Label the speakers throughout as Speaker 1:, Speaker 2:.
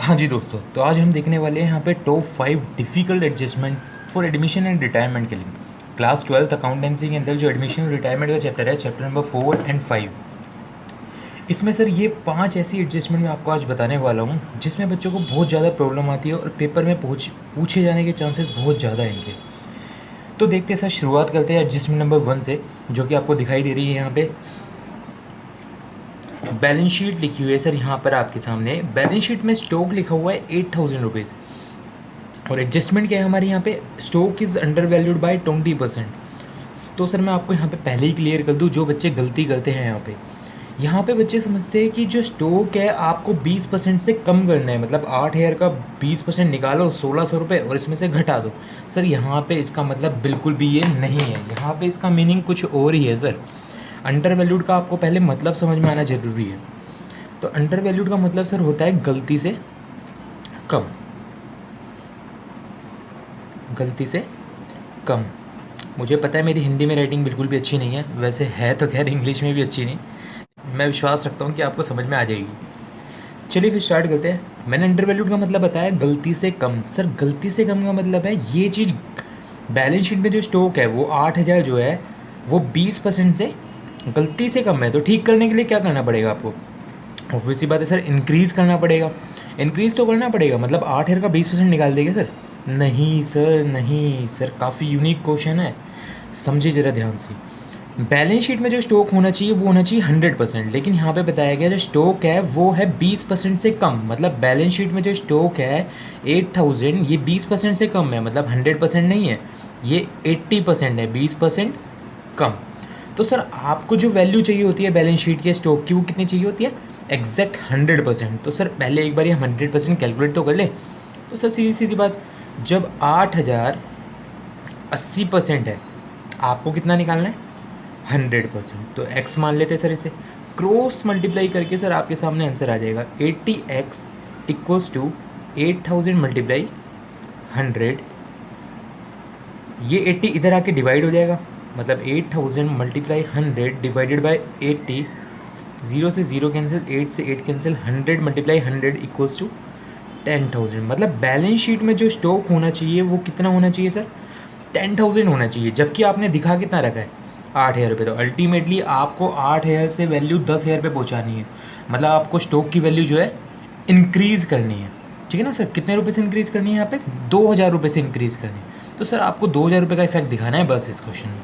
Speaker 1: हाँ जी दोस्तों, तो आज हम देखने वाले हैं यहाँ पे top 5 difficult adjustment for admission and retirement के लिए। क्लास 12th अकाउंटेंसी के अंदर जो एडमिशन और रिटायरमेंट का चैप्टर है, चैप्टर नंबर 4 एंड 5। इसमें सर ये 5 ऐसी एडजस्टमेंट मैं आपको आज बताने वाला हूँ जिसमें बच्चों को बहुत ज़्यादा प्रॉब्लम आती है और पेपर में पूछे जाने के चांसेस बहुत ज़्यादा हैं इनके। तो देखते हैं सर, शुरुआत करते हैं एडजस्टमेंट नंबर 1 से, जो कि आपको दिखाई दे रही है यहाँ पे। बैलेंस शीट लिखी हुई है सर यहाँ पर आपके सामने। बैलेंस शीट में स्टॉक लिखा हुआ है 8,000 रुपीज़ और एडजस्टमेंट क्या है हमारे यहाँ पे, stock is under valued bye 20%। तो सर मैं आपको यहाँ पे पहले ही क्लियर कर दूँ, जो बच्चे गलती करते हैं यहाँ पे बच्चे समझते हैं कि जो स्टॉक है आपको 20% से कम करना है, मतलब 8,000 का 20% निकालो 1,600 रुपये और इसमें से घटा दो। सर यहाँ पे इसका मतलब बिल्कुल भी ये नहीं है, यहाँ पे इसका मीनिंग कुछ और ही है सर। अंडर वैल्यूड का आपको पहले मतलब समझ में आना ज़रूरी है। तो अंडर वैल्यूड का मतलब सर होता है गलती से कम, गलती से कम। मुझे पता है मेरी हिंदी में राइटिंग बिल्कुल भी अच्छी नहीं है, वैसे है तो खैर इंग्लिश में भी अच्छी नहीं। मैं विश्वास रखता हूँ कि आपको समझ में आ जाएगी। चलिए फिर स्टार्ट करते हैं। मैंने अंडर वैल्यूड का मतलब बताया गलती से कम। सर गलती से कम का मतलब है ये चीज़ बैलेंस शीट में जो स्टॉक है वो 8,000 जो है वो 20% से गलती से कम है। तो ठीक करने के लिए क्या करना पड़ेगा आपको? ऑब्वियसली बात है सर, इंक्रीज़ करना पड़ेगा। इंक्रीज़ तो करना पड़ेगा, मतलब 8,000 का 20% निकाल देंगे सर? नहीं सर, नहीं सर, काफ़ी यूनिक क्वेश्चन है, समझिए ज़रा ध्यान से। बैलेंस शीट में जो स्टॉक होना चाहिए वो होना चाहिए 100%, लेकिन यहाँ पे बताया गया जो स्टॉक है वो है 20% से कम। मतलब बैलेंस शीट में जो स्टॉक है 8,000, ये 20% से कम है, मतलब 100% नहीं है, ये 80% है, 20% कम। तो सर आपको जो वैल्यू चाहिए होती है बैलेंस शीट के स्टॉक की, वो कितनी चाहिए होती है? एग्जैक्ट 100%। तो सर पहले एक बार हम 100% कैलकुलेट तो कर लें। तो सर सीधी सीधी बात, जब 8,000 80% है, आपको कितना निकालना है? 100%। तो x मान लेते हैं सर, इसे क्रॉस मल्टीप्लाई करके सर आपके सामने आंसर आ जाएगा 80x इक्वल्स टू 8,000 मल्टीप्लाई 100। ये 80 इधर आके डिवाइड हो जाएगा, मतलब 8,000 मल्टीप्लाई 100 डिवाइडेड बाई 80। 0 से 0 कैंसिल, 8 से 8 कैंसिल, 100 मल्टीप्लाई 100 इक्वल्स टू 10,000। मतलब बैलेंस शीट में जो स्टॉक होना चाहिए वो कितना होना चाहिए सर? 10,000 होना चाहिए, जबकि आपने दिखा कितना रखा है? 8,000 रुपये। तो अल्टीमेटली आपको 8,000 से वैल्यू 10,000 पे पहुँचानी है, मतलब आपको स्टॉक की वैल्यू जो है इंक्रीज़ करनी है। ठीक है ना सर? कितने रुपये से इंक्रीज़ करनी है यहाँ पे? 2,000 रुपये से इंक्रीज़ करनी है। तो सर आपको 2,000 रुपये का इफेक्ट दिखाना है बस इस क्वेश्चन में।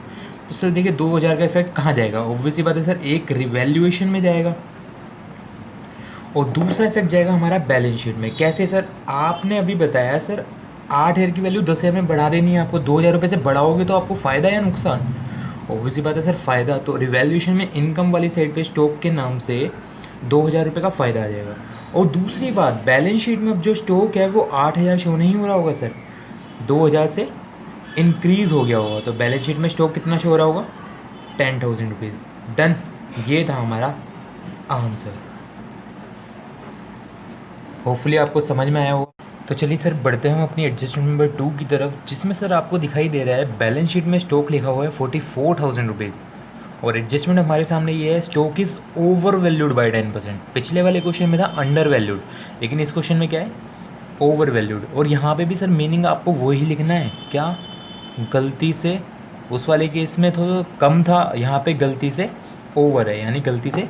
Speaker 1: तो सर देखिए 2,000 का इफेक्ट कहाँ जाएगा? ऑब्वियसली बात है सर, एक रिवैल्यूएशन में जाएगा और दूसरा इफेक्ट जाएगा हमारा बैलेंस शीट में। कैसे सर? आपने अभी बताया सर 8,000 की वैल्यू 10,000 में बढ़ा देनी है आपको। 2,000 रुपये से बढ़ाओगे तो आपको फ़ायदा या नुकसान? ऑब्वियसली बात है सर, फ़ायदा। तो रिवैल्यूएशन में इनकम वाली साइड पे स्टॉक के नाम से 2,000 रुपये का फ़ायदा आ जाएगा। और दूसरी बात, बैलेंस शीट में अब जो स्टॉक है वो 8,000 शो नहीं हो रहा होगा सर, 2,000 से इंक्रीज़ हो गया होगा। तो बैलेंस शीट में स्टॉक कितना शो हो रहा होगा? 10,000 रुपीज़। डन, ये था हमारा आंसर। होपफुली आपको समझ में आया होगा। तो चलिए सर बढ़ते हैं हम अपनी एडजस्टमेंट नंबर 2 की तरफ, जिसमें सर आपको दिखाई दे रहा है बैलेंस शीट में स्टॉक लिखा हुआ है 44,000 रुपीज़ और एडजस्टमेंट हमारे सामने ये है, stock is over valued by 10%। पिछले वाले क्वेश्चन में था अंडर वैल्यूड, लेकिन इस क्वेश्चन में क्या है? Over valued. और यहाँ पे भी सर मीनिंग आपको वही लिखना है, क्या? गलती से। उस वाले केस में तो कम था, यहाँ पे गलती से ओवर है, यानी गलती से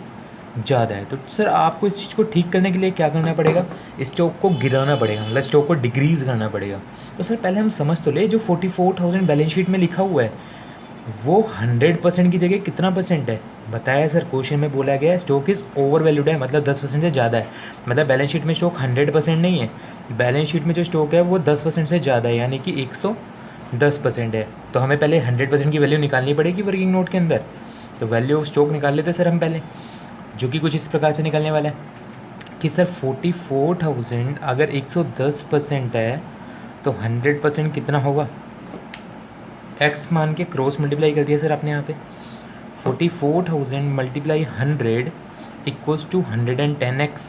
Speaker 1: ज़्यादा है। तो सर आपको इस चीज़ को ठीक करने के लिए क्या करना पड़ेगा? स्टॉक को गिराना पड़ेगा, मतलब स्टॉक को डिक्रीज़ करना पड़ेगा। तो सर पहले हम समझ तो ले, जो 44,000 बैलेंस शीट में लिखा हुआ है वो 100% की जगह कितना परसेंट है? बताया सर, क्वेश्चन में बोला गया है स्टॉक इज़ ओवर वैल्यूड है, मतलब 10% से ज़्यादा है। मतलब बैलेंस शीट में स्टॉक 100% नहीं है, बैलेंस शीट में जो स्टॉक है वो 10% से ज़्यादा है, यानी कि 110% है। तो हमें पहले 100% की वैल्यू निकालनी पड़ेगी वर्किंग नोट के अंदर। तो वैल्यू ऑफ स्टॉक निकाल लेते सर हम पहले, जो कि कुछ इस प्रकार से निकलने वाला है कि सर 44,000 अगर 110% है तो 100% कितना होगा? x मान के क्रॉस मल्टीप्लाई कर दिया सर आपने यहाँ पे। 44,000 multiply 100 equals to 110x।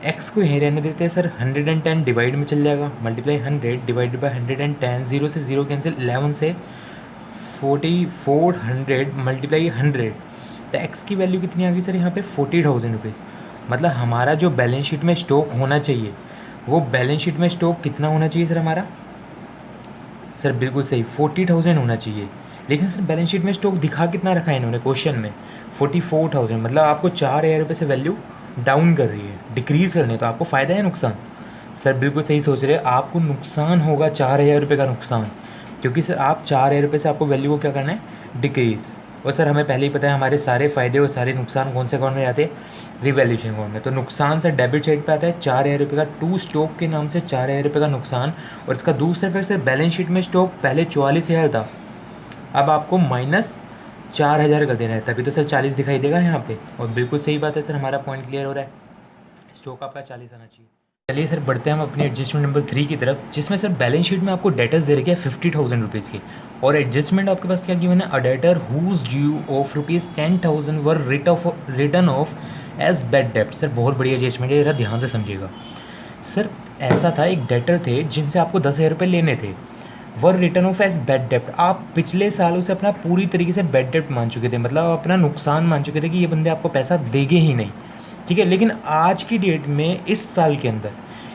Speaker 1: x को यहीं रहने देते हैं सर, 110 डिवाइड में चल जाएगा, मल्टीप्लाई 100 डिवाइडेड बाई 110, 0 से 0 कैंसिल, 11 से 4400 मल्टीप्लाई 100। तो x की वैल्यू कितनी आ गई सर यहाँ पे? 40,000 रुपीज़। मतलब हमारा जो बैलेंस शीट में स्टॉक होना चाहिए वो बैलेंस शीट में स्टॉक कितना होना चाहिए सर हमारा? सर बिल्कुल सही, 40,000 होना चाहिए। लेकिन सर बैलेंस शीट में स्टॉक दिखा कितना रखा है इन्होंने क्वेश्चन में? 44,000। मतलब आपको 4,000 रुपये से वैल्यू डाउन कर रही है, डिक्रीज़ करनी है। तो आपको फ़ायदा है नुकसान? सर बिल्कुल सही सोच रहे हैं, आपको नुकसान होगा 4,000 रुपये का नुकसान, क्योंकि सर आप 4,000 रुपये से आपको वैल्यू को क्या करना है? डिक्रीज़। और सर हमें पहले ही पता है हमारे सारे फ़ायदे और सारे नुकसान कौन से अकाउंट में आते हैं? रिवैल्यूएशन अकाउंट में। तो नुकसान सर डेबिट साइड पे आता है 4,000 रुपये का, टू स्टॉक के नाम से 4,000 रुपये का नुकसान। और इसका दूसरा फिर सर बैलेंस शीट में स्टॉक पहले 44,000 था, अब आपको -4,000 कर देना है, तभी तो सर 40 दिखाई देगा यहाँ पे। और बिल्कुल सही बात है सर, हमारा पॉइंट क्लियर हो रहा है, स्टॉक आपका 40 आना चाहिए। चलिए सर बढ़ते हैं हम अपनी एडजस्टमेंट नंबर 3 की तरफ, जिसमें सर बैलेंस शीट में आपको डेटर्स दे रखे हैं 50,000 रुपीज़ के, और एडजस्टमेंट आपके पास क्या गिवन है? A debtor whose due of ₹10,000 were written off as bad डेप्ट। सर बहुत बढ़िया एडजस्टमेंट है, जरा ध्यान से समझिएगा। सर ऐसा था, एक डेटर थे जिनसे आपको 10,000 रुपये लेने थे, वर रिटर्न ऑफ एज बैड डेप्ट। आप पिछले साल उसे अपना पूरी तरीके से बैड डेप्ट मान चुके थे, मतलब आप अपना नुकसान मान चुके थे कि ये बंदे आपको पैसा देंगे ही नहीं, ठीक है। लेकिन आज की डेट में इस साल के अंदर,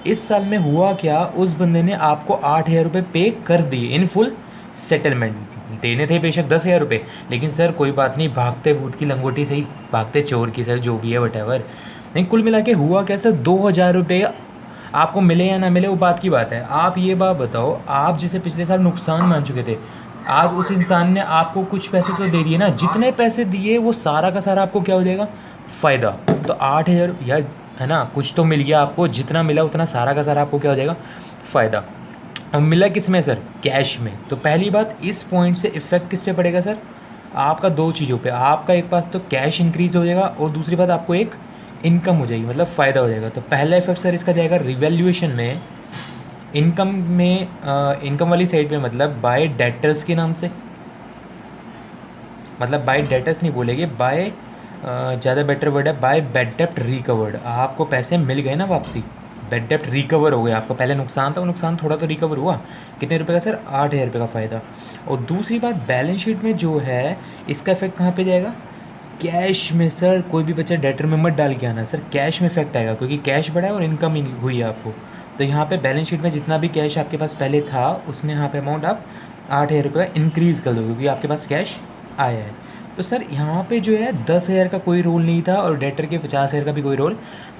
Speaker 1: इस साल में हुआ क्या, उस बंदे ने आपको 8,000 रुपये पे कर दिए इन फुल सेटलमेंट। देने थे बेशक 10,000 रुपये, लेकिन सर कोई बात नहीं, भागते भूत की लंगोटी सही, भागते चोर की सर, जो भी है वटेवर। नहीं, कुल मिला के हुआ क्या सर, 2,000 रुपये आपको मिले या ना मिले वो बात की बात है। आप ये बात बताओ, आप जिसे पिछले साल नुकसान मान चुके थे, आज उस इंसान ने आपको कुछ पैसे तो दे दिए ना, जितने पैसे दिए वो सारा का सारा आपको क्या हो जाएगा? फ़ायदा। तो 8,000 या है ना, कुछ तो मिल गया आपको, जितना मिला उतना सारा का सारा आपको क्या हो जाएगा? फ़ायदा। अब मिला किस में सर? कैश में। तो पहली बात, इस पॉइंट से इफेक्ट किस पे पड़ेगा सर? आपका दो चीज़ों पे, आपका एक पास तो कैश इंक्रीज़ हो जाएगा, और दूसरी बात आपको एक इनकम हो जाएगी, मतलब फ़ायदा हो जाएगा। तो पहला इफेक्ट सर इसका जाएगा रिवैल्यूएशन में, इनकम में, इनकम वाली साइड पे, मतलब बाय डेटर्स के नाम से, मतलब बाय डेटर्स नहीं बोलेंगे, बाय ज़्यादा बेटर वर्ड है, बाय बैड डेप्ट रिकवर्ड। आपको पैसे मिल गए ना वापसी, बैड डेप्ट रिकवर हो गया। आपको पहले नुकसान था, वो नुकसान थोड़ा तो रिकवर हुआ। कितने रुपए का सर? 8,000 रुपये का फ़ायदा। और दूसरी बात, बैलेंस शीट में जो है इसका इफेक्ट कहाँ पे जाएगा? कैश में। सर कोई भी बच्चा डेटर में मत डाल के आना सर, कैश में इफेक्ट आएगा, क्योंकि कैश बढ़ा है और इनकम हुई है आपको। तो यहाँ पे बैलेंस शीट में जितना भी कैश आपके पास पहले था, उसमें यहाँ पे अमाउंट आप 8,000 रुपये इंक्रीज़ कर दो, क्योंकि आपके पास कैश आया है। तो सर यहाँ पे जो है 10,000 का कोई रोल नहीं था, और डेटर के 50,000 का भी कोई रोल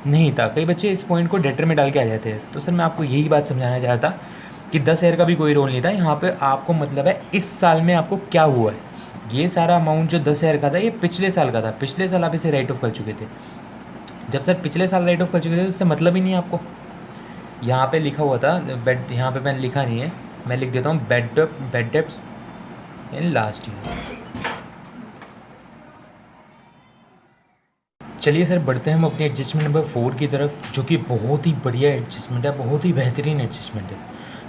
Speaker 1: नहीं था। कई बच्चे इस पॉइंट को डेटर में डाल के आ जाते हैं, तो सर मैं आपको यही बात समझाना चाहता कि 10,000 का भी कोई रोल नहीं था यहाँ पे। आपको मतलब है इस साल में आपको क्या हुआ है, ये सारा अमाउंट जो 10,000 का था, ये पिछले साल का था। पिछले साल आप इसे राइट ऑफ कर चुके थे। जब सर पिछले साल राइट ऑफ कर चुके थे, तो उससे मतलब ही नहीं है आपको। यहाँ पे लिखा हुआ था बेड, यहाँ पे मैंने लिखा नहीं है, मैं लिख देता हूँ bad debts in last year. चलिए सर बढ़ते हैं हम अपनी एडजस्टमेंट नंबर 4 की तरफ, जो कि बहुत ही बढ़िया एडजस्टमेंट है, बहुत ही बेहतरीन एडजस्टमेंट है।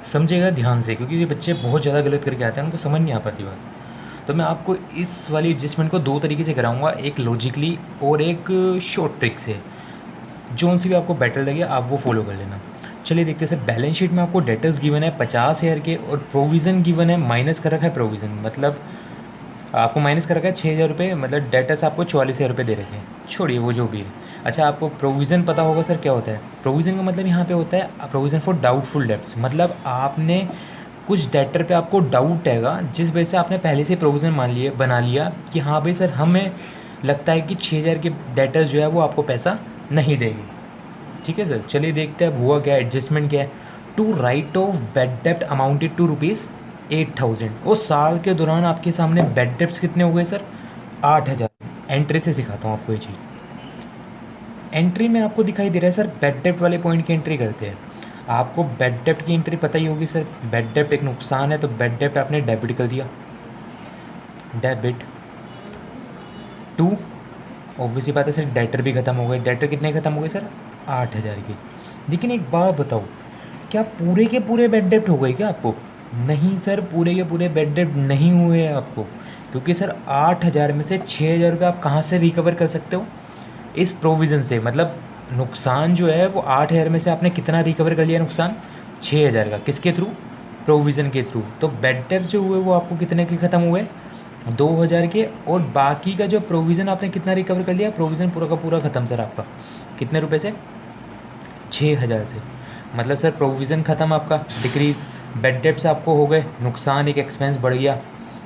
Speaker 1: समझिएगा ध्यान से, क्योंकि ये बच्चे बहुत ज़्यादा गलत करके आते हैं, उनको समझ नहीं आ पाती बात। तो मैं आपको इस वाली एडजस्टमेंट को दो तरीके से कराऊंगा, एक लॉजिकली और एक शॉर्ट ट्रिक से। जोन सी भी आपको बेटर लगे आप वो फॉलो कर लेना। चलिए देखते हैं सर, बैलेंस शीट में आपको डेटर्स गिवन है 50,000 के, और प्रोविज़न गिवन है, माइनस कर रखा है प्रोविज़न, मतलब आपको माइनस कर रखा है 6,000 रुपये, मतलब डेटर्स आपको 44,000 रुपये दे रखे हैं। छोड़िए वो जो भी है। अच्छा, आपको प्रोविज़न पता होगा सर क्या होता है? प्रोविज़न का मतलब यहाँ पे होता है प्रोविज़न फॉर डाउटफुल डेब्ट्स, मतलब आपने कुछ डेटर पे आपको डाउट हैगा, जिस वजह से आपने पहले से प्रोविज़न बना लिया कि हाँ भाई सर, हमें लगता है कि 6,000 के डेटर्स जो है वो आपको पैसा नहीं देंगे। ठीक है सर, चलिए देखते हैं अब हुआ क्या, एडजस्टमेंट क्या है। टू राइट ऑफ बैड डेप्ट अमाउंटेड टू ₹8,000। उस साल के दौरान आपके सामने बैड डेप्ट्स कितने हो गए सर? 8,000। एंट्री से सिखाता हूँ आपको ये चीज़। एंट्री में आपको दिखाई दे रहा है सर, बैड डेप्ट वाले पॉइंट की एंट्री करते हैं। आपको बैड डेप्ट की एंट्री पता ही होगी सर, बैड डेप्ट एक नुकसान है, तो बैड डेप्ट आपने डेबिट कर दिया, डेबिट टू, ऑब्वियसली बात है सर, डेटर भी खत्म हो गए। डेटर कितने खत्म हो गए सर? 8,000 के। लेकिन एक बात बताओ, क्या पूरे के पूरे बैड डेप्ट हो गए क्या आपको? नहीं सर, पूरे के पूरे बैड डेप्ट नहीं हुए हैं आपको, क्योंकि सर 8,000 में से 6,000 रुपये आप कहाँ से रिकवर कर सकते हो? इस प्रोविज़न से। मतलब नुकसान जो है वो 8,000 में से आपने कितना रिकवर कर लिया नुकसान? 6,000 का। किसके थ्रू? प्रोविज़न के थ्रू। तो बैड डेप्ट जो हुए वो आपको कितने के ख़त्म हुए? 2,000 के। और बाकी का जो प्रोविज़न आपने कितना रिकवर कर लिया? प्रोविज़न पूरा का पूरा ख़त्म सर आपका। कितने रुपए से? 6,000 से। मतलब सर प्रोविज़न ख़त्म आपका, डिक्रीज़, बैड डेब्ट्स आपको हो गए, नुकसान, एक एक्सपेंस बढ़ गया,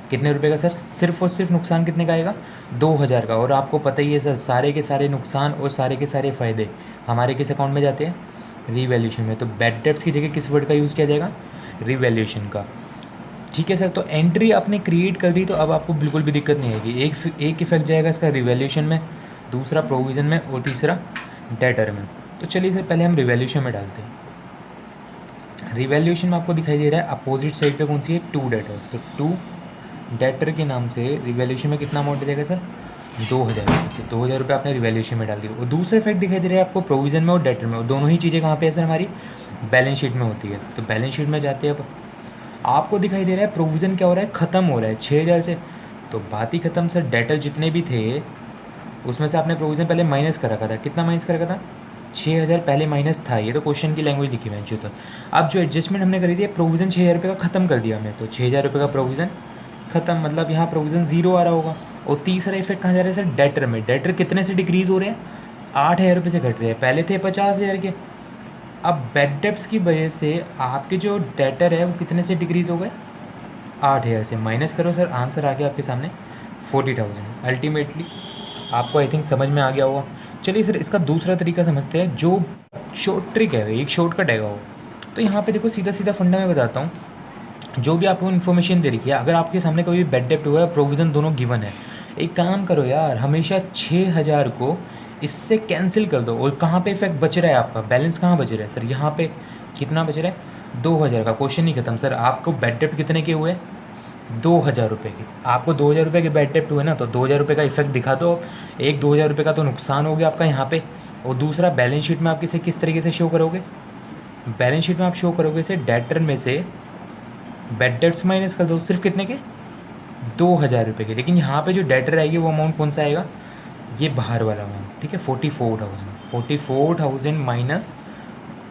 Speaker 1: कितने रुपए का सर? सिर्फ और सिर्फ नुकसान कितने का आएगा? 2000 का। और आपको पता ही है सर, सारे के सारे नुकसान और सारे के सारे फ़ायदे हमारे किस अकाउंट में जाते हैं? रीवैल्यूएशन में। तो बैड डेब्ट्स की जगह किस वर्ड का यूज़ किया जाएगा? रीवैल्यूएशन का। ठीक है सर, तो एंट्री आपने क्रिएट कर दी तो अब आपको बिल्कुल भी दिक्कत नहीं आएगी। एक इफेक्ट जाएगा इसका रिवैल्यूएशन में, दूसरा प्रोविज़न में और तीसरा डेटर में। तो चलिए सर पहले हम रिवैल्यूएशन में डालते हैं। रिवैल्यूएशन में आपको दिखाई दे रहा है अपोजिट साइड पे कौन सी है? To debtor. तो टू डेटर के नाम से रिवैल्यूएशन में कितना अमाउंट जाएगा सर? 2000। तो 2000 रुपये आपने रिवैल्यूएशन में डाल दिया। और दूसरा इफेक्ट दिखाई दे रहा है आपको प्रोविज़न में और डेटर में, और दोनों ही चीज़ें कहाँ पे है सर? हमारी बैलेंस शीट में होती है। तो बैलेंस शीट में जाते हैं, अब आपको दिखाई दे रहा है प्रोविज़न क्या हो रहा है? ख़त्म हो रहा है 6000 से। तो बात ही ख़त्म सर, डेटर जितने भी थे उसमें से आपने प्रोविज़न पहले माइनस कर रखा था। कितना माइनस कर रखा था? 6000 पहले माइनस था। ये तो क्वेश्चन की लैंग्वेज लिखी हुई है जो। तो अब जो एडजस्टमेंट हमने करी थी, प्रोविज़न 6000 रुपये का ख़त्म कर दिया हमने। तो 6000 रुपये का प्रोविज़न ख़त्म, मतलब यहाँ प्रोविज़न ज़ीरो आ रहा होगा। और तीसरा इफेक्ट कहाँ जा रहा है सर? डेटर में। डेटर कितने से डिक्रीज़ हो रहे हैं? 8000 रुपये से घट रहे हैं, पहले थे 50,000 के। अब बैड डेब्ट्स की वजह से आपके जो डेटर है वो कितने से डिक्रीज़ हो गए? 8000 से। माइनस करो सर, आंसर आ गया आपके सामने 40,000। अल्टीमेटली आपको आई थिंक समझ में आ गया होगा। चलिए सर इसका दूसरा तरीका समझते हैं, जो शॉर्ट ट्रिक है, एक शॉर्टकट है वो। तो यहाँ पे देखो, सीधा सीधा फंडा मैं बताता हूँ। जो भी आपको इन्फॉर्मेशन दे रखी है, अगर आपके सामने कोई भी बैड डेब्ट हुआ है, प्रोविज़न दोनों गिवन है, एक काम करो यार, हमेशा 6000 को इससे कैंसिल कर दो। और कहाँ पे इफेक्ट बच रहा है आपका? बैलेंस कहाँ बच रहा है सर? यहाँ पे कितना बच रहा है? 2000 का। क्वेश्चन नहीं खत्म सर। आपको बैड डेब्ट कितने के हुए? 2000 रुपये के। आपको 2000 रुपये के बैड डेब्ट हुए ना, तो 2000 रुपये का इफेक्ट दिखा दो। एक 2000 रुपये का तो नुकसान हो गया आपका यहाँ पे। और दूसरा बैलेंस शीट में आप इसे किस तरीके से शो करोगे? बैलेंस शीट में आप शो करोगे इसे, डेटर में से बैड डेब्ट्स माइनस कर दो। सिर्फ कितने के? 2000 रुपये के। लेकिन यहाँ पे जो डेटर आएगी वो अमाउंट कौन सा आएगा? ये बाहर वाला अमाउंट, ठीक है, 44,000 माइनस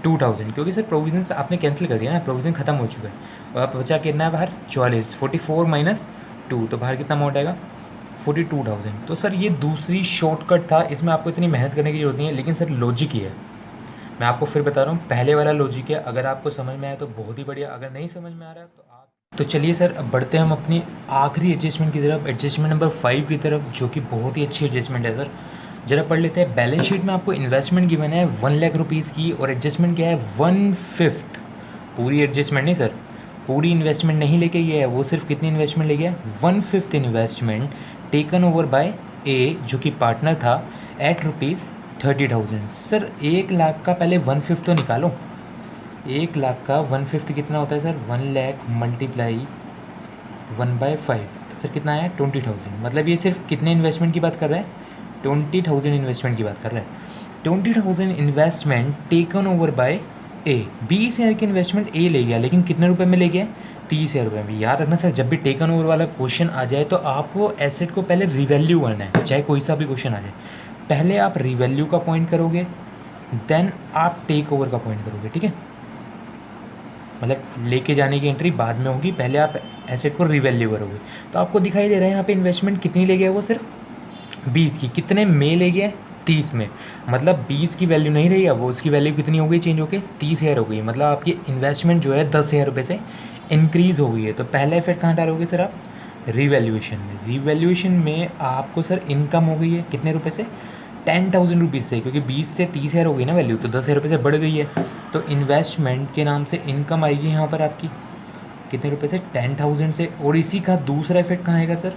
Speaker 1: 2000, क्योंकि सर प्रोविजन आपने कैंसिल कर दिया ना, प्रोविज़न खत्म हो चुका है। और अब बचा कितना है बाहर? 44। 44 माइनस 2, तो बाहर कितना अमाउंट आएगा? 42,000। तो सर ये दूसरी शॉर्टकट था, इसमें आपको इतनी मेहनत करने की जरूरत नहीं है, लेकिन सर लॉजिक ही है। मैं आपको फिर बता रहा हूँ, पहले वाला लॉजिक है। अगर आपको समझ में आया तो बहुत ही बढ़िया, अगर नहीं समझ में आ रहा है तो आप। तो चलिए सर अब बढ़ते हैं हम अपनी आखिरी एडजस्टमेंट की तरफ, एडजस्टमेंट नंबर 5 की तरफ, जो कि बहुत ही अच्छी एडजस्टमेंट है सर। जरा पढ़ लेते हैं। बैलेंस शीट में आपको इन्वेस्टमेंट गिवन है 1 लाख रुपीज़ की, और एडजस्टमेंट क्या है? 1/5। पूरी एडजस्टमेंट नहीं सर, पूरी इन्वेस्टमेंट नहीं लेके गया है वो, सिर्फ कितनी इन्वेस्टमेंट ले गया? 1/5 इन्वेस्टमेंट टेकन ओवर बाय ए, जो कि पार्टनर था, एट ₹30,000। सर 1 लाख का पहले 1/5 तो निकालो। 1 लाख का 1/5 कितना होता है सर? 1 लाख मल्टीप्लाई 1/5, तो सर कितना आया? 20,000। मतलब ये सिर्फ कितने इन्वेस्टमेंट की बात कर रहा है? 20,000 इन्वेस्टमेंट की बात कर रहा है। 20,000 इन्वेस्टमेंट टेकन ओवर बाय ए। 20,000 की इन्वेस्टमेंट ए ले गया, लेकिन कितने रुपए में ले गया? 30,000 रुपये में। याद रखना सर, जब भी टेकन ओवर वाला क्वेश्चन आ जाए तो आपको एसेट को पहले रिवैल्यू करना है, चाहे कोई सा भी क्वेश्चन आ जाए। पहले आप रिवैल्यू का पॉइंट करोगे, देन आप टेक ओवर का पॉइंट करोगे, ठीक है। मतलब लेके जाने की एंट्री बाद में होगी, पहले आप एसेट को रिवैल्यू करोगे। तो आपको दिखाई दे रहा है यहाँ पे इन्वेस्टमेंट कितनी ले गया? वो सिर्फ 20 की। कितने में ले गया? 30 में। मतलब 20 की वैल्यू नहीं रही, अब वो उसकी वैल्यू कितनी हो गई? चेंज होकर 30,000 हो गई। मतलब आपकी इन्वेस्टमेंट जो है 10,000 रुपये से इंक्रीज़ हो गई है। तो पहला इफेक्ट कहाँ डालोगे सर आप? रिवैल्यूएशन में। रिवैल्यूएशन में आपको सर इनकम हो गई है कितने रुपये से? 10,000 रुपीज़ से, क्योंकि 20 से 30,000 हो गई ना वैल्यू, तो 10,000 रुपये से बढ़ गई है। तो इन्वेस्टमेंट के नाम से इनकम आएगी यहाँ पर आपकी कितने रुपये से? 10,000 से। और इसी का दूसरा इफेक्ट कहाँ आएगा सर?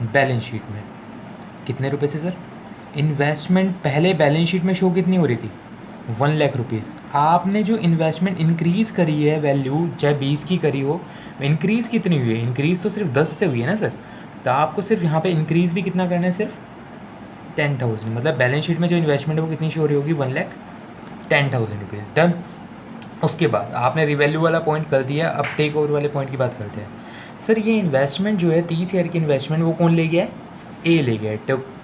Speaker 1: बैलेंस शीट में। कितने रुपये से सर? इन्वेस्टमेंट पहले बैलेंस शीट में शो कितनी हो रही थी? 1 लाख रुपीज़। आपने जो इन्वेस्टमेंट इंक्रीज़ करी है वैल्यू, चाहे 20 की करी हो, इंक्रीज़ कितनी हुई है? इंक्रीज़ तो सिर्फ 10 से हुई है ना सर। तो आपको सिर्फ यहाँ पे इंक्रीज़ भी कितना करना है? सिर्फ 10,000। मतलब बैलेंस शीट में जो इन्वेस्टमेंट है वो कितनी शो हो रही होगी? 1,10,000 रुपीज़। डन। उसके बाद आपने रिवैल्यू वाला पॉइंट कर दिया, अब टेक ओवर वाले पॉइंट की बात करते हैं। सर ये इन्वेस्टमेंट जो है 30,000 की इन्वेस्टमेंट, वो कौन ले गया है? ए ले गया है,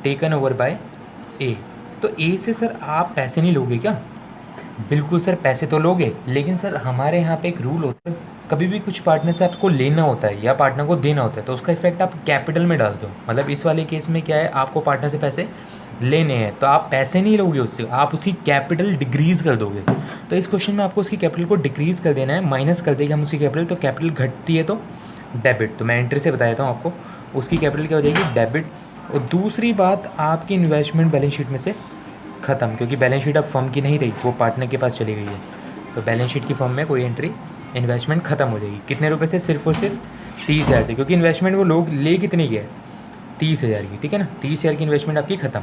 Speaker 1: टेकन ओवर बाय ए। तो ए से सर आप पैसे नहीं लोगे क्या? बिल्कुल सर पैसे तो लोगे, लेकिन सर हमारे यहाँ पे एक रूल होता है, कभी भी कुछ पार्टनर से आपको लेना होता है या पार्टनर को देना होता है तो उसका इफेक्ट आप कैपिटल में डालते हो। मतलब इस वाले केस में क्या है, आपको पार्टनर से पैसे लेने हैं, तो आप पैसे नहीं लोगे उससे, आप उसकी कैपिटल डिक्रीज़ कर दोगे। तो इस क्वेश्चन में आपको उसकी कैपिटल को डिक्रीज़ कर देना है, माइनस कर देंगे हम उसकी कैपिटल, तो कैपिटल घटती है तो डेबिट। तो मैं एंट्री से बता देता हूँ आपको, उसकी कैपिटल क्या हो जाएगी, डेबिट। और दूसरी बात, आपकी इन्वेस्टमेंट बैलेंस शीट में से ख़त्म, क्योंकि बैलेंस शीट अब फर्म की नहीं रही, वो पार्टनर के पास चली गई है। तो बैलेंस शीट की फर्म में कोई एंट्री, इन्वेस्टमेंट ख़त्म हो जाएगी। कितने रुपए से, सिर्फ और सिर्फ 30,000 से, क्योंकि इन्वेस्टमेंट वो लोग ले कितने की है, 30,000 की, ठीक है ना। 30,000 की इन्वेस्टमेंट आपकी ख़त्म।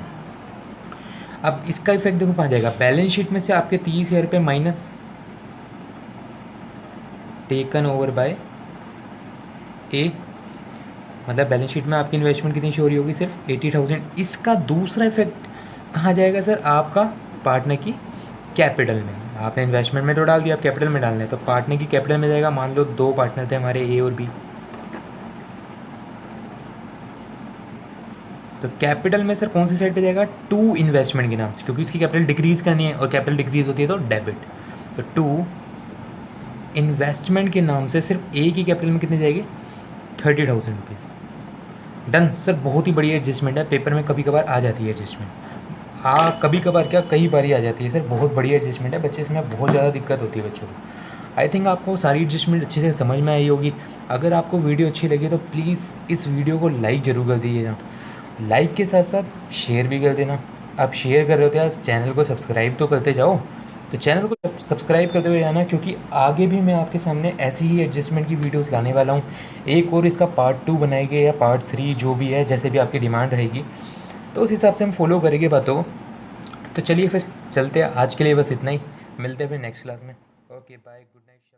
Speaker 1: अब इसका इफेक्ट देखो कहाँ जाएगा, बैलेंस शीट में से आपके 30,000 रुपये माइनस, टेकन ओवर बाय ए, मतलब बैलेंस शीट में आपकी इन्वेस्टमेंट कितनी शो हो रही होगी, सिर्फ 80,000। इसका दूसरा इफेक्ट कहाँ जाएगा सर, आपका पार्टनर की कैपिटल में। आपने इन्वेस्टमेंट में तो डाल दिया, आप कैपिटल में डालना है, तो पार्टनर की कैपिटल में जाएगा। मान लो 2 पार्टनर थे हमारे, ए और बी, तो कैपिटल में सर कौन सी साइड पे जाएगा, टू इन्वेस्टमेंट के नाम से, क्योंकि इसकी कैपिटल डिक्रीज़ करनी है और कैपिटल डिक्रीज़ होती है तो डेबिट। तो टू इन्वेस्टमेंट के नाम से सिर्फ ए की कैपिटल में कितनी जाएगी, 30,000 रुपीज़। डन सर, बहुत ही बढ़िया एडजस्टमेंट है, पेपर में कभी कभार आ जाती है एडजस्टमेंट। हाँ, कभी कभार क्या, कई बार ही आ जाती है सर, बहुत बढ़िया एडजस्टमेंट है। बच्चे इसमें बहुत ज़्यादा दिक्कत होती है बच्चों को। आई थिंक आपको सारी एडजस्टमेंट अच्छे से समझ में आई होगी। अगर आपको वीडियो अच्छी लगी तो प्लीज़ इस वीडियो को लाइक ज़रूर कर दीजिएगा, लाइक के साथ साथ शेयर भी कर देना। आप शेयर कर रहे हो तो यार चैनल को सब्सक्राइब तो करते जाओ, तो चैनल को सब्सक्राइब करते हुए जाना, क्योंकि आगे भी मैं आपके सामने ऐसी ही एडजस्टमेंट की वीडियोस लाने वाला हूँ। एक और इसका पार्ट 2 बनाएंगे या पार्ट 3, जो भी है, जैसे भी आपकी डिमांड रहेगी, तो उस हिसाब से हम फॉलो करेंगे बातों को। तो चलिए फिर चलते हैं, आज के लिए बस इतना ही, मिलते हैं फिर नेक्स्ट क्लास में। Okay bye, good night.